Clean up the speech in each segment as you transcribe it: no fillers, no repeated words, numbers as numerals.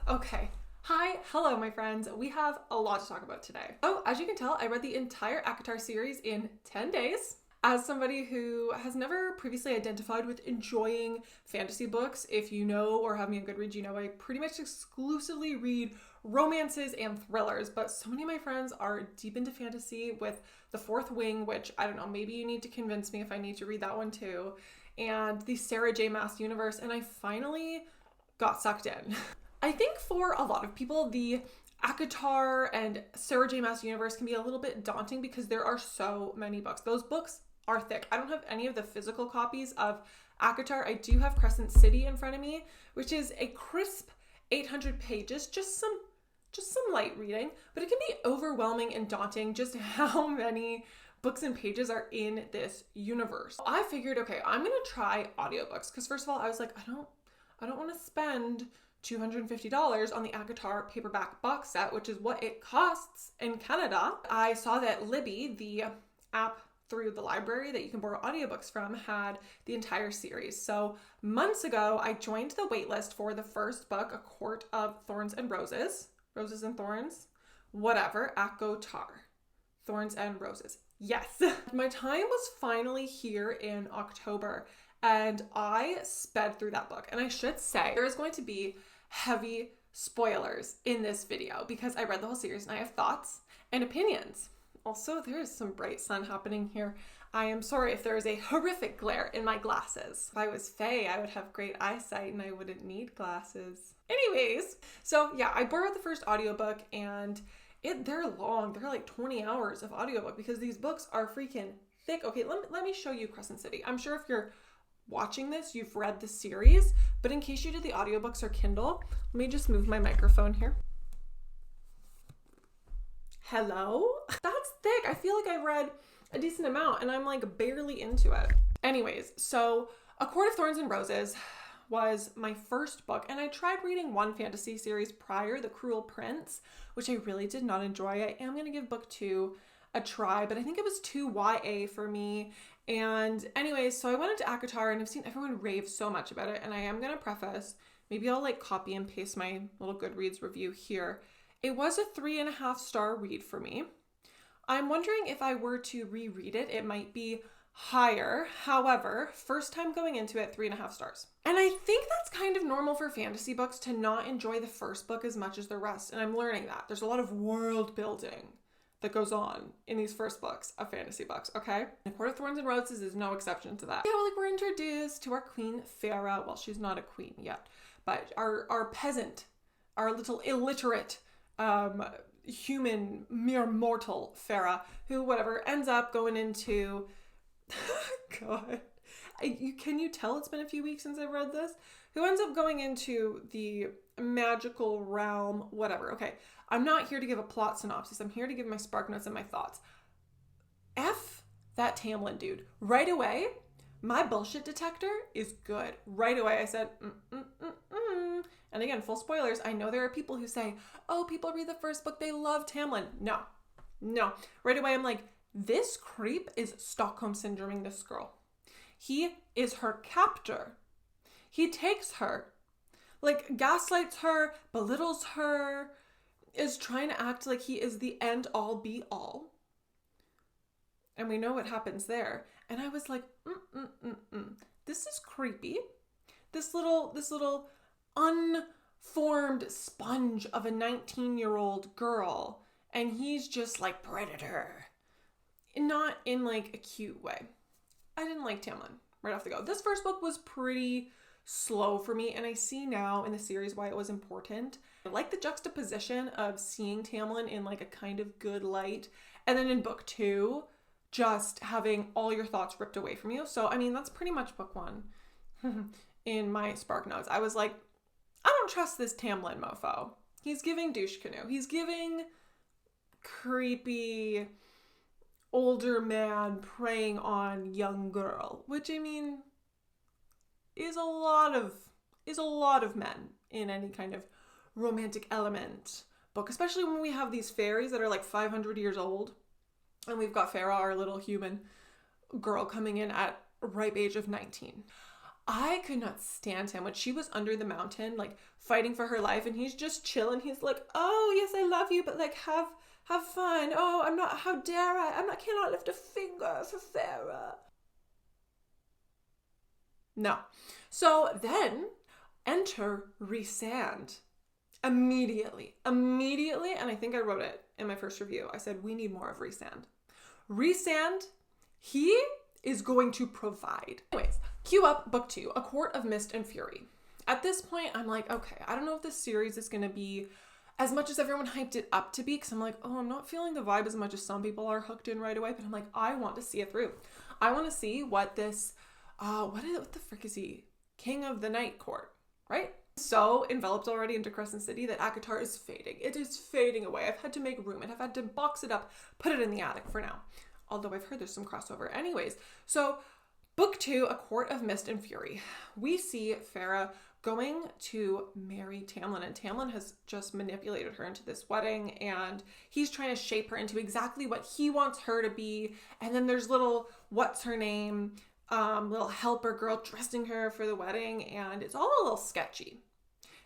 Okay. Hi, hello my friends. We have a lot to talk about today. Oh, as you can tell, I read the entire ACOTAR series in 10 days. As somebody who has never previously identified with enjoying fantasy books, if you know or have me on Goodreads, you know I pretty much exclusively read romances and thrillers, but so many of my friends are deep into fantasy with The Fourth Wing, which I don't know, maybe you need to convince me if I need to read that one too, and the Sarah J. Maas universe, and I finally got sucked in. I think for a lot of people, the ACOTAR and Sarah J. Maas universe can be a little bit daunting because there are so many books. Those books are thick. I don't have any of the physical copies of ACOTAR. I do have Crescent City in front of me, which is a crisp 800 pages, just some light reading, but it can be overwhelming and daunting just how many books and pages are in this universe. I figured, okay, I'm gonna try audiobooks because first of all, I was like, I don't want to spend $250 on the ACOTAR paperback box set, which is what it costs in Canada. I saw that Libby, the app through the library that you can borrow audiobooks from, had the entire series. So months ago, I joined the waitlist for the first book, A Court of Thorns and Roses. Roses and Thorns? Whatever. ACOTAR. Thorns and Roses. Yes. My time was finally here in October, and I sped through that book. And I should say, there is going to be heavy spoilers in this video because I read the whole series and I have thoughts and opinions. Also, there is some bright sun happening here. I am sorry if there is a horrific glare in my glasses. If I was Faye, I would have great eyesight and I wouldn't need glasses. Anyways, so yeah, I borrowed the first audiobook and they're long. They're like 20 hours of audiobook because these books are freaking thick. Okay, let me show you Crescent City. I'm sure if you're watching this, you've read the series, but in case you do the audiobooks or Kindle, let me just move my microphone here. Hello? That's thick. I feel like I read a decent amount and I'm like barely into it. Anyways, so A Court of Thorns and Roses was my first book, and I tried reading one fantasy series prior, The Cruel Prince, which I really did not enjoy. I am going to give book 2 a try, but I think it was too YA for me. And anyways, so I went into ACOTAR and I've seen everyone rave so much about it, and I am going to preface, maybe I'll like copy and paste my little Goodreads review here. It was a 3.5-star read for me. I'm wondering if I were to reread it, it might be higher. However, first time going into it, 3.5 stars. And I think that's kind of normal for fantasy books to not enjoy the first book as much as the rest. And I'm learning that. There's a lot of world building that goes on in these first books of fantasy books, okay? The Court of Thorns and Roses is no exception to that. Yeah, like we're introduced to our Queen Farah. Well, she's not a queen yet, but our peasant, our little illiterate human, mere mortal Farah, who whatever ends up going into God, can you tell it's been a few weeks since I've read this? Who ends up going into the magical realm, whatever. Okay, I'm not here to give a plot synopsis. I'm here to give my spark notes and my thoughts. F that Tamlin dude. Right away, my bullshit detector is good. Right away, I said, And again, full spoilers, I know there are people who say, oh, people read the first book, they love Tamlin. No. Right away, I'm like, this creep is Stockholm syndroming this girl. He is her captor. He takes her, like gaslights her, belittles her, is trying to act like he is the end all be all. And we know what happens there. And I was like, this is creepy. This little unformed sponge of a 19-year-old girl. And he's just like predator. Not in like a cute way. I didn't like Tamlin right off the go. This first book was pretty slow for me, and I see now in the series why it was important. I like the juxtaposition of seeing Tamlin in like a kind of good light, and then in book 2, just having all your thoughts ripped away from you. So, I mean, that's pretty much book 1 in my spark notes. I was like, I don't trust this Tamlin mofo. He's giving douche canoe. He's giving creepy older man preying on young girl, which I mean is a lot of men in any kind of romantic element book, especially when we have these fairies that are like 500 years old, and we've got Farah, our little human girl, coming in at ripe age of 19. I could not stand him when she was under the mountain, like fighting for her life, and he's just chilling. He's like, oh yes, I love you, but like have fun. Oh, I'm not, how dare I? Cannot lift a finger for Farah. No. So then enter Rhysand. Immediately, and I think I wrote it in my first review. I said, we need more of Rhysand. Rhysand, he is going to provide. Anyways, cue up book 2, A Court of Mist and Fury. At this point, I'm like, okay, I don't know if this series is going to be as much as everyone hyped it up to be, because I'm like, oh, I'm not feeling the vibe as much as some people are hooked in right away, but I'm like, I want to see it through. I want to see what this, what the frick is he? King of the Night Court, right? So enveloped already into Crescent City that ACOTAR is fading. It is fading away. I've had to make room and I've had to box it up, put it in the attic for now. Although I've heard there's some crossover. Anyways, so book 2, A Court of Mist and Fury. We see Farah going to marry Tamlin, and Tamlin has just manipulated her into this wedding, and he's trying to shape her into exactly what he wants her to be. And then there's little, what's her name, little helper girl dressing her for the wedding, and it's all a little sketchy.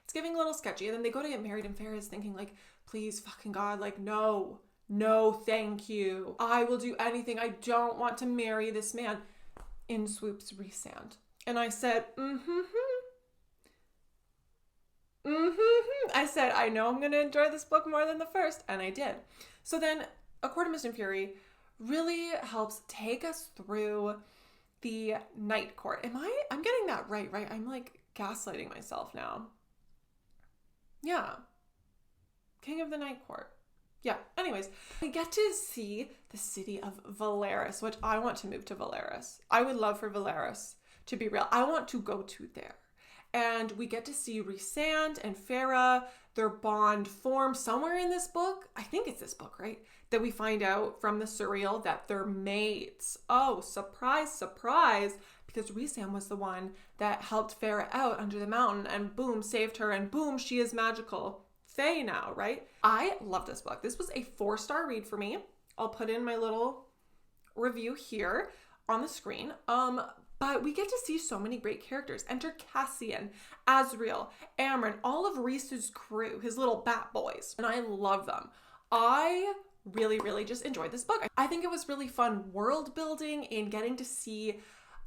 It's giving a little sketchy. And then they go to get married, and Farah is thinking like, please fucking God, like, no, thank you. I will do anything. I don't want to marry this man. In swoops Rhysand. And I said, I said, I know I'm going to enjoy this book more than the first. And I did. So then A Court of Mist and Fury really helps take us through the Night Court. I'm getting that right? I'm like gaslighting myself now. Yeah. King of the Night Court. Yeah. Anyways, we get to see the city of Velaris, which I want to move to Velaris. I would love for Velaris to be real. I want to go to there. And we get to see Rhysand and Farah, their bond form somewhere in this book. I think it's this book, right? That we find out from the surreal that they're mates. Oh, surprise, surprise. Because Rhysand was the one that helped Farah out under the mountain and boom, saved her, and boom, she is magical. Fae now, right? I love this book. This was a 4-star read for me. I'll put in my little review here on the screen. But we get to see so many great characters. Enter Cassian, Azriel, Amryn, all of Rhys's crew, his little bat boys. And I love them. I really, really just enjoyed this book. I think it was really fun world building and getting to see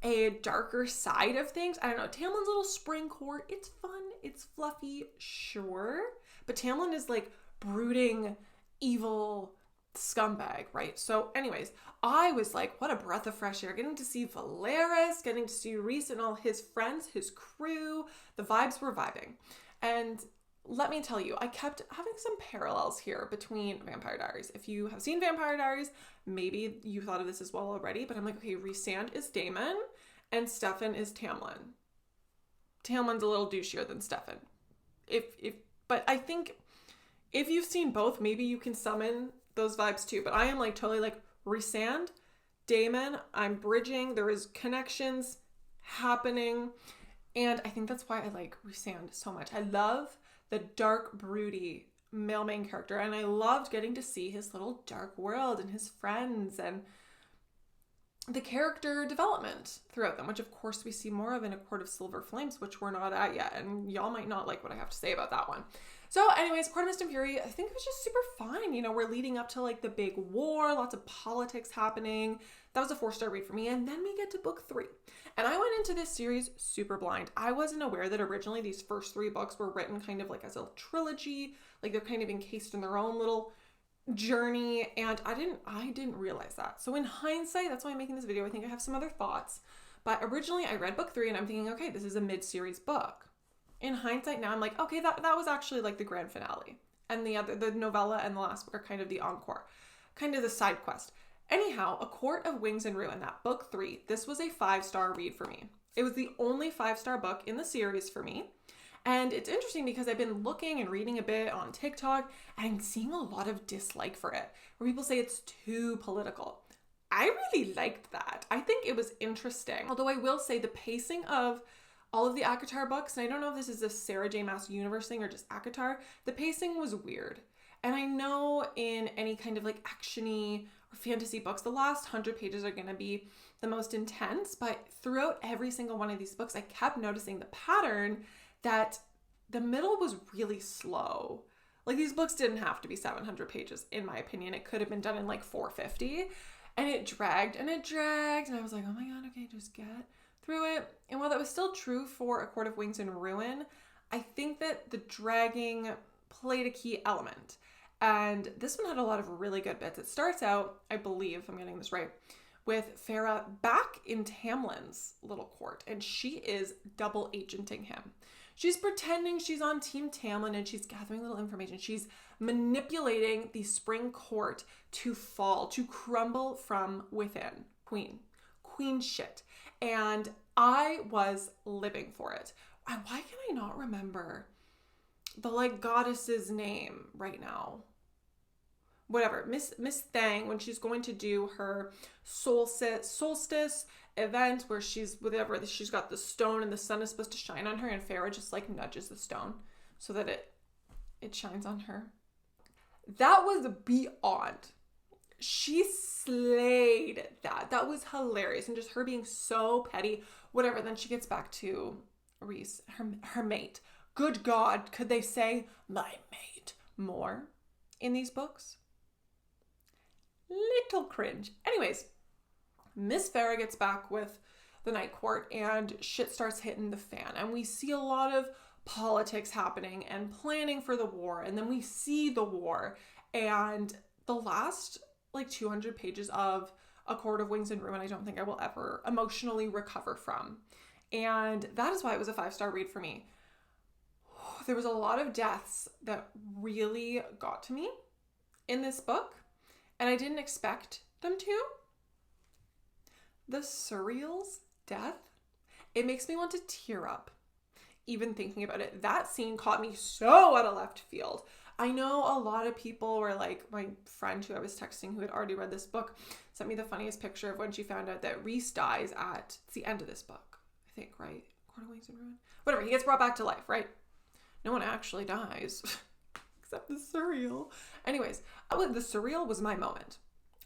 a darker side of things. I don't know, Tamlin's little spring court, it's fun, it's fluffy, sure. But Tamlin is like brooding, evil scumbag, right? So anyways, I was like, what a breath of fresh air. Getting to see Velaris, getting to see Rhys and all his friends, his crew. The vibes were vibing. And let me tell you, I kept having some parallels here between Vampire Diaries. If you have seen Vampire Diaries, maybe you thought of this as well already, but I'm like, okay, Rhysand is Daemon and Stefan is Tamlin. Tamlin's a little douchier than Stefan. But I think if you've seen both, maybe you can summon those vibes too. But I am like totally like Rhysand, Daemon, I'm bridging. There is connections happening. And I think that's why I like Rhysand so much. I love the dark, broody male main character. And I loved getting to see his little dark world and his friends and the character development throughout them, which of course we see more of in A Court of Silver Flames, which we're not at yet. And y'all might not like what I have to say about that one. So anyways, Court of Mist and Fury, I think it was just super fun. You know, we're leading up to like the big war, lots of politics happening. That was a 4-star read for me. And then we get to book 3. And I went into this series super blind. I wasn't aware that originally these first 3 books were written kind of like as a trilogy, like they're kind of encased in their own little journey, and I didn't realize that. So in hindsight, that's why I'm making this video. I think I have some other thoughts, but originally I read book 3 and I'm thinking, okay, this is a mid-series book. In hindsight now I'm like, okay, that was actually like the grand finale, and the novella and the last book are kind of the encore, kind of the side quest. Anyhow, A Court of Wings and Ruin, that book 3, this was a 5-star read for me. It was the only 5-star book in the series for me. And it's interesting because I've been looking and reading a bit on TikTok and I'm seeing a lot of dislike for it, where people say it's too political. I really liked that. I think it was interesting. Although I will say the pacing of all of the ACOTAR books, and I don't know if this is a Sarah J. Maas universe thing or just ACOTAR, the pacing was weird. And I know in any kind of like actiony or fantasy books, the last 100 pages are going to be the most intense, but throughout every single one of these books, I kept noticing the pattern that the middle was really slow. Like, these books didn't have to be 700 pages, in my opinion. It could have been done in like 450, and it dragged and it dragged. And I was like, oh my God, okay, just get through it. And while that was still true for A Court of Wings and Ruin, I think that the dragging played a key element. And this one had a lot of really good bits. It starts out, I believe, if I'm getting this right, with Farah back in Tamlin's little court, and she is double agenting him. She's pretending she's on Team Tamlin and she's gathering little information. She's manipulating the spring court to fall, to crumble from within. Queen shit. And I was living for it. Why can I not remember the like goddess's name right now? Whatever, Miss Thang, when she's going to do her solstice event where she's got the stone and the sun is supposed to shine on her, and Farah just like nudges the stone so that it shines on her. That was beyond. She slayed that. That was hilarious. And just her being so petty, whatever. Then she gets back to Rhys, her mate. Good God, could they say my mate more in these books? Little cringe. Anyways, Miss Farah gets back with the Night Court and shit starts hitting the fan. And we see a lot of politics happening and planning for the war. And then we see the war. And the last like 200 pages of A Court of Wings and Ruin, I don't think I will ever emotionally recover from. And that is why it was a 5-star read for me. There was a lot of deaths that really got to me in this book, and I didn't expect them to. The Surreal's death, it makes me want to tear up even thinking about it. That scene caught me so out of left field. I know a lot of people were like, my friend who I was texting who had already read this book sent me the funniest picture of when she found out that Rhys dies at the end of this book. I think, right? Court of Wings and Ruin? Whatever, he gets brought back to life, right? No one actually dies. Except the Surreal. Anyways, the Surreal was my moment.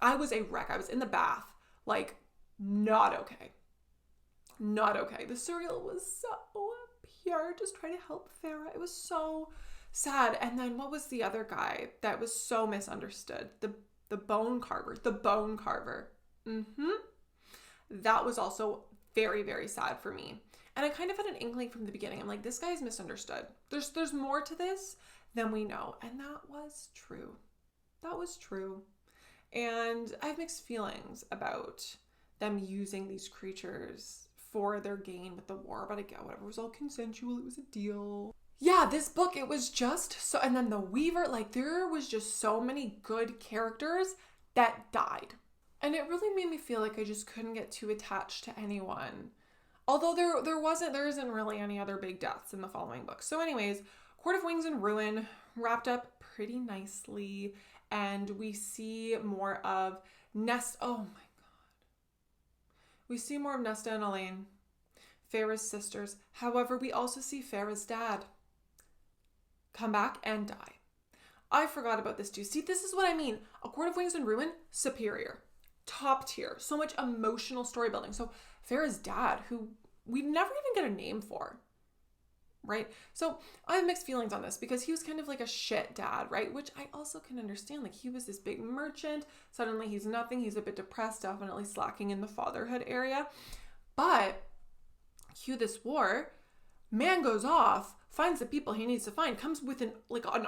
I was a wreck. I was in the bath. Like, not okay. Not okay. The Surreal was so pure, just trying to help Farah. It was so sad. And then what was the other guy that was so misunderstood? The bone carver. The bone carver. That was also very, very sad for me. And I kind of had an inkling from the beginning. I'm like, this guy is misunderstood. There's more to this than we know. And that was true. That was true. And I have mixed feelings about them using these creatures for their gain with the war. But again, whatever, it was all consensual. It was a deal. Yeah, this book, it was just so, and then the Weaver, like there was just so many good characters that died. And it really made me feel like I just couldn't get too attached to anyone. Although there isn't really any other big deaths in the following books. So anyways, Court of Wings and Ruin wrapped up pretty nicely. And we see more of Nesta. Oh my God. We see more of Nesta and Elaine, Farah's sisters. However, we also see Farah's dad come back and die. I forgot about this too. See, this is what I mean. A Court of Wings and Ruin, superior. Top tier. So much emotional story building. So Farah's dad, who we never even get a name for, right? So I have mixed feelings on this because he was kind of like a shit dad, right? Which I also can understand. Like he was this big merchant. Suddenly he's nothing. He's a bit depressed, definitely slacking in the fatherhood area. But cue this war, man goes off, finds the people he needs to find, comes with an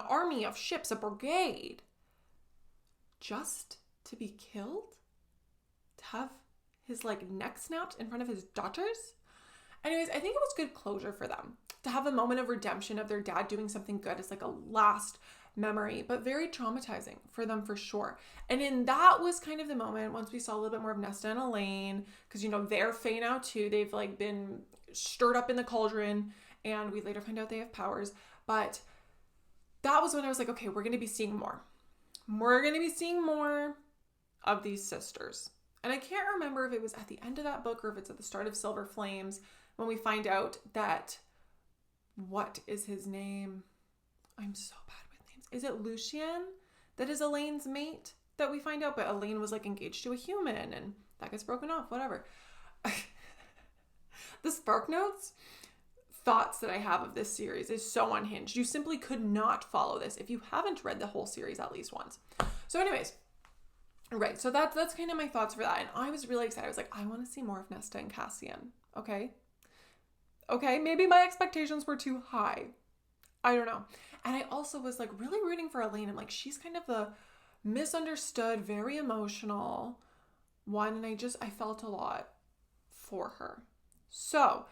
army of ships, a brigade, just to be killed? To have his neck snapped in front of his daughters? Anyways, I think it was good closure for them to have a moment of redemption of their dad doing something good as a last memory, but very traumatizing for them for sure. And in that was kind of the moment once we saw a little bit more of Nesta and Elaine, because they're Fae now too. They've been stirred up in the cauldron, and we later find out they have powers. But that was when I was like, okay, we're going to be seeing more. We're going to be seeing more of these sisters. And I can't remember if it was at the end of that book or if it's at the start of Silver Flames when we find out that, what is his name? I'm so bad with names. Is it Lucien? that is Elaine's mate that we find out, but Elaine was like engaged to a human and that gets broken off, whatever. The SparkNotes thoughts that I have of this series is so unhinged. You simply could not follow this if you haven't read the whole series at least once. So anyways, right, so that's kind of my thoughts for that. And I was really excited. I was like, I want to see more of Nesta and Cassian. Okay, maybe my expectations were too high. I don't know. And I also was like really rooting for Elaine. I'm like, she's kind of the misunderstood, very emotional one. And I felt a lot for her. So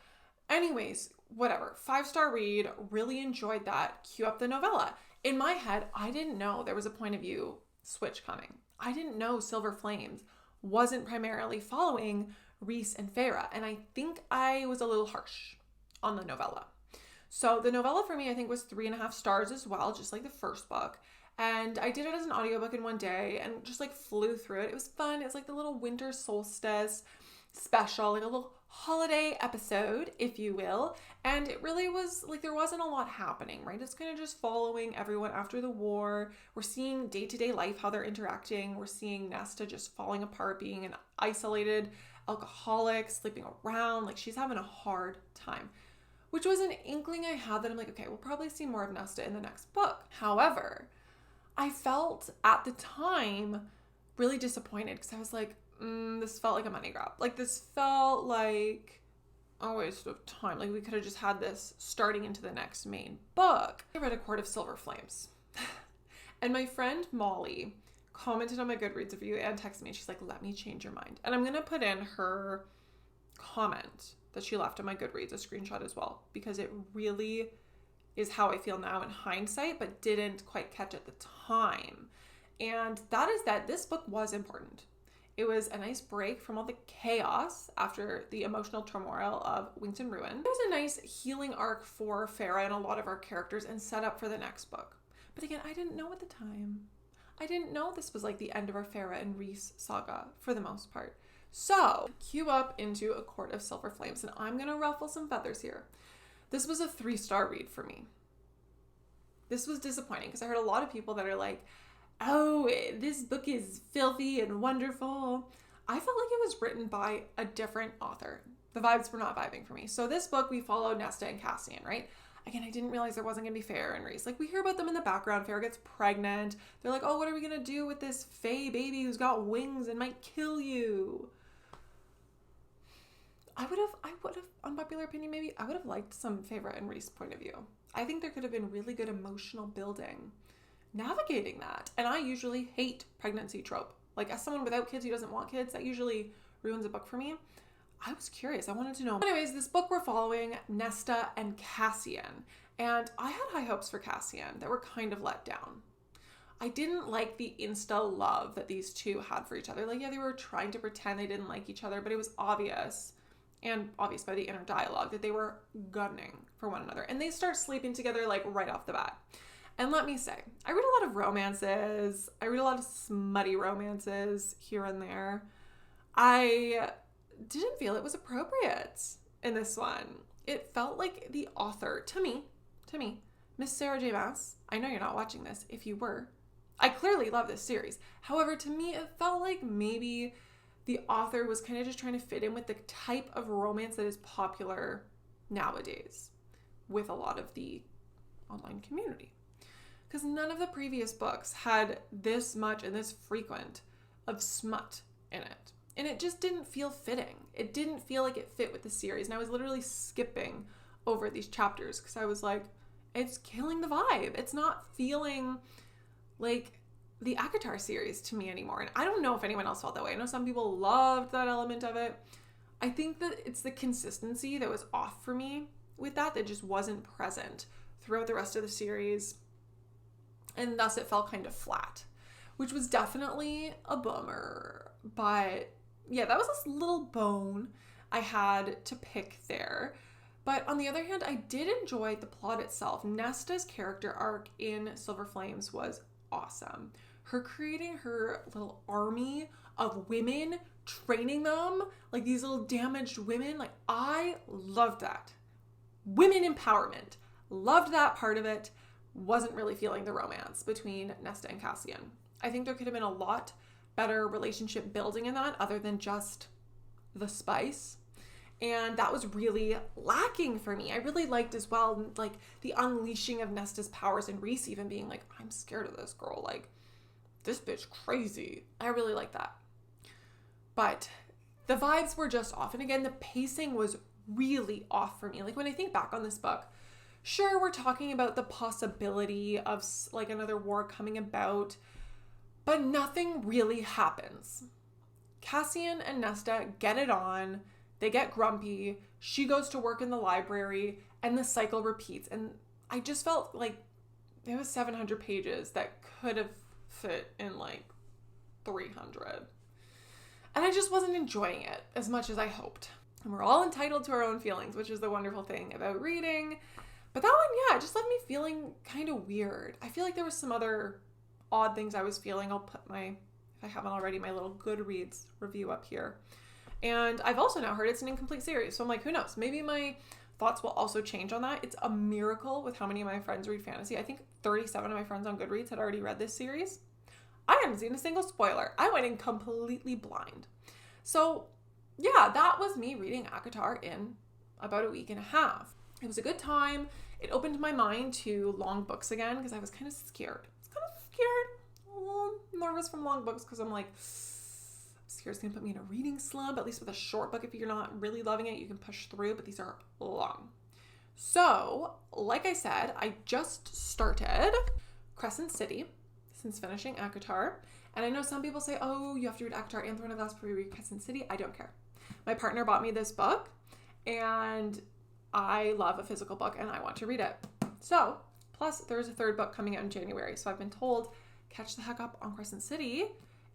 anyways, whatever, 5-star read, really enjoyed that. Cue up the novella. In my head, I didn't know there was a point of view switch coming. I didn't know Silver Flames wasn't primarily following Rhys and Feyre. And I think I was a little harsh on the novella. So the novella for me, I think was 3.5 stars as well, just like the first book. And I did it as an audiobook in one day and just like flew through it. It was fun. It's like the little winter solstice special, like a little holiday episode, if you will. And it really was like there wasn't a lot happening, right? It's kind of just following everyone after the war. We're seeing day-to-day life, how they're interacting. We're seeing Nesta just falling apart, being an isolated alcoholic, sleeping around. Like she's having a hard time, which was an inkling I had that I'm like, okay, we'll probably see more of Nesta in the next book. However, I felt at the time really disappointed because I was like, this felt like a money grab. Like this felt like a waste of time. Like we could have just had this starting into the next main book. I read A Court of Silver Flames. And my friend Molly commented on my Goodreads review and texted me. She's like, let me change your mind. And I'm going to put in her comment that she left on my Goodreads, a screenshot as well, because it really is how I feel now in hindsight, but didn't quite catch at the time. And that is that this book was important. It was a nice break from all the chaos after the emotional turmoil of Wings and Ruin. It was a nice healing arc for Feyre and a lot of our characters and set up for the next book. But again, I didn't know at the time. I didn't know this was like the end of our Feyre and Rhys saga for the most part. So, cue up into A Court of Silver Flames, and I'm going to ruffle some feathers here. This was a 3-star read for me. This was disappointing because I heard a lot of people that are like, oh, this book is filthy and wonderful. I felt like it was written by a different author. The vibes were not vibing for me. So this book, we followed Nesta and Cassian, right? Again, I didn't realize there wasn't going to be Feyre and Rhys. Like, we hear about them in the background. Feyre gets pregnant. They're like, oh, what are we going to do with this Fae baby who's got wings and might kill you? I would have, unpopular opinion maybe, I would have liked some Feyre and Rhys point of view. I think there could have been really good emotional building navigating that. And I usually hate pregnancy trope. Like, as someone without kids who doesn't want kids, that usually ruins a book for me. I was curious. I wanted to know. Anyways, this book we're following Nesta and Cassian. And I had high hopes for Cassian that were kind of let down. I didn't like the insta love that these two had for each other. Like, yeah, they were trying to pretend they didn't like each other, but it was obvious, and obvious by the inner dialogue, that they were gunning for one another. And they start sleeping together like right off the bat. And let me say, I read a lot of romances. I read a lot of smutty romances here and there. I didn't feel it was appropriate in this one. It felt like the author, to me, Miss Sarah J. Maas, I know you're not watching this. If you were, I clearly love this series. However, to me, it felt like maybe the author was kind of just trying to fit in with the type of romance that is popular nowadays with a lot of the online community. Because none of the previous books had this much and this frequent of smut in it. And it just didn't feel fitting. It didn't feel like it fit with the series. And I was literally skipping over these chapters because I was like, it's killing the vibe. It's not feeling like the ACOTAR series to me anymore. And I don't know if anyone else felt that way. I know some people loved that element of it. I think that it's the consistency that was off for me with that just wasn't present throughout the rest of the series. And thus it felt kind of flat, which was definitely a bummer. But yeah, that was this little bone I had to pick there. But on the other hand, I did enjoy the plot itself. Nesta's character arc in Silver Flames was awesome. Her creating her little army of women, training them like these little damaged women. Like, I loved that. Women empowerment. Loved that part of it. wasn't really feeling the romance between Nesta and Cassian. I think there could have been a lot better relationship building in that other than just the spice. And that was really lacking for me. I really liked as well, like, the unleashing of Nesta's powers and Rhys even being like, I'm scared of this girl. Like, this bitch crazy. I really like that. But the vibes were just off. And again, the pacing was really off for me. Like, when I think back on this book, sure, we're talking about the possibility of like another war coming about, but nothing really happens. Cassian and Nesta get it on. They get grumpy. She goes to work in the library and the cycle repeats. And I just felt like it was 700 pages that could have fit in like 300. And I just wasn't enjoying it as much as I hoped. And we're all entitled to our own feelings, which is the wonderful thing about reading. But that one, yeah, it just left me feeling kind of weird. I feel like there was some other odd things I was feeling. I'll put my, if I haven't already, my little Goodreads review up here. And I've also now heard it's an incomplete series. So I'm like, who knows? Maybe my thoughts will also change on that. It's a miracle with how many of my friends read fantasy. I think 37 of my friends on Goodreads had already read this series. I hadn't seen a single spoiler. I went in completely blind. So yeah, that was me reading ACOTAR in about a week and a half. It was a good time. It opened my mind to long books again because I was kind of scared. A little nervous from long books because I'm like, scared it's going to put me in a reading slump. At least with a short book, if you're not really loving it, you can push through, but these are long. So, like I said, I just started Crescent City since finishing ACOTAR. And I know some people say, oh, you have to read ACOTAR and Throne of Glass before you read Crescent City. I don't care. My partner bought me this book, and I love a physical book, and I want to read it. So, plus there's a third book coming out in January. So I've been told, catch the heck up on Crescent City.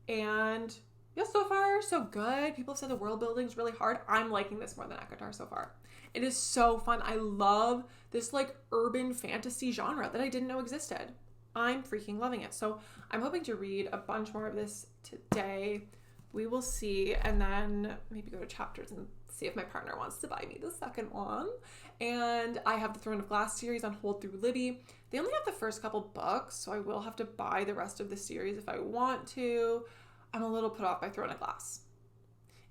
And yeah, so far, so good. People have said the world building's really hard. I'm liking this more than ACOTAR so far. It is so fun. I love this like urban fantasy genre that I didn't know existed. I'm freaking loving it. So I'm hoping to read a bunch more of this today. We will see. And then maybe go to chapters and see if my partner wants to buy me the second one. And I have the Throne of Glass series on hold through Libby. They only have the first couple books, so I will have to buy the rest of the series if I want to. I'm a little put off by Throne of Glass.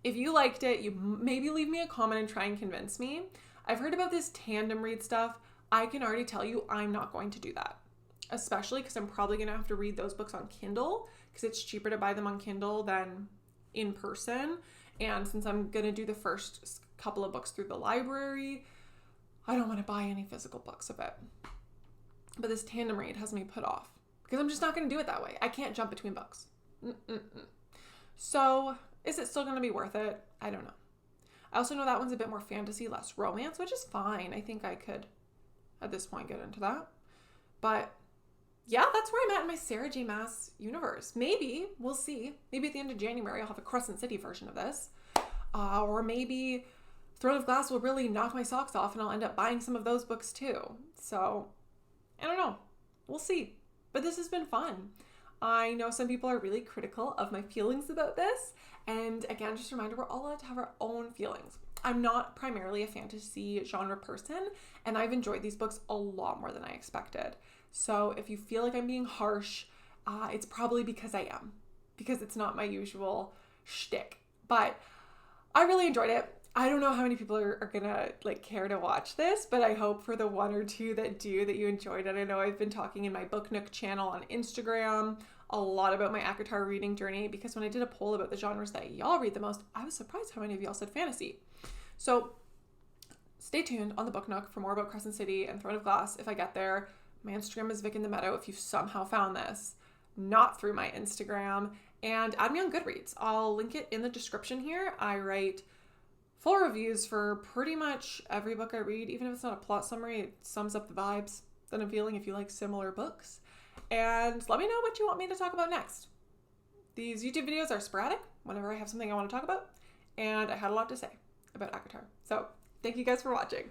If you liked it, you maybe leave me a comment and try and convince me. I've heard about this tandem read stuff. I can already tell you I'm not going to do that, especially because I'm probably going to have to read those books on Kindle because it's cheaper to buy them on Kindle than in person. And since I'm going to do the first couple of books through the library, I don't want to buy any physical books of it. But this tandem read has me put off because I'm just not going to do it that way. I can't jump between books. So is it still going to be worth it? I don't know. I also know that one's a bit more fantasy, less romance, which is fine. I think I could, at this point, get into that. But yeah, that's where I'm at in my Sarah J. Maas universe. Maybe, we'll see. Maybe at the end of January, I'll have a Crescent City version of this. Or maybe Throne of Glass will really knock my socks off and I'll end up buying some of those books too. So, I don't know. We'll see. But this has been fun. I know some people are really critical of my feelings about this. And again, just a reminder, we're all allowed to have our own feelings. I'm not primarily a fantasy genre person, and I've enjoyed these books a lot more than I expected. So if you feel like I'm being harsh, it's probably because I am, because it's not my usual shtick. But I really enjoyed it. I don't know how many people are gonna care to watch this, but I hope for the one or two that do that you enjoyed it. I know I've been talking in my Book Nook channel on Instagram a lot about my ACOTAR reading journey because when I did a poll about the genres that y'all read the most, I was surprised how many of y'all said fantasy. So stay tuned on the Book Nook for more about Crescent City and Throne of Glass if I get there. My Instagram is vicinthemeadow if you somehow found this, not through my Instagram, and add me on Goodreads. I'll link it in the description here. I write full reviews for pretty much every book I read, even if it's not a plot summary, it sums up the vibes that I'm feeling if you like similar books. And let me know what you want me to talk about next. These YouTube videos are sporadic whenever I have something I want to talk about, and I had a lot to say about ACOTAR. So thank you guys for watching.